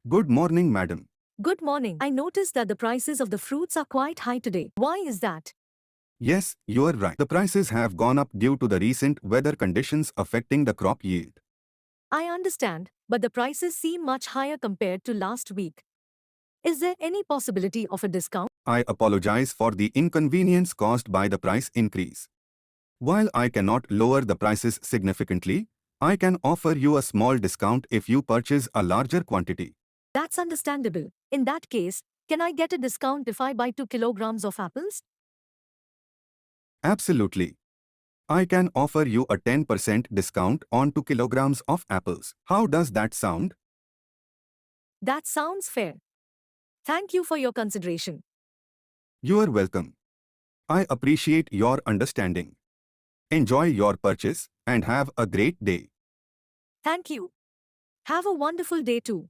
Good morning, madam. Good morning. I noticed that the prices of the fruits are quite high today. Why is that? Yes, you are right. The prices have gone up due to the recent weather conditions affecting the crop yield. I understand, but the prices seem much higher compared to last week. Is there any possibility of a discount? I apologize for the inconvenience caused by the price increase. While I cannot lower the prices significantly, I can offer you a small discount if you purchase a larger quantity. That's understandable. In that case, can I get a discount if I buy 2 kilograms of apples? Absolutely. I can offer you a 10% discount on 2 kilograms of apples. How does that sound? That sounds fair. Thank you for your consideration. You are welcome. I appreciate your understanding. Enjoy your purchase and have a great day. Thank you. Have a wonderful day too.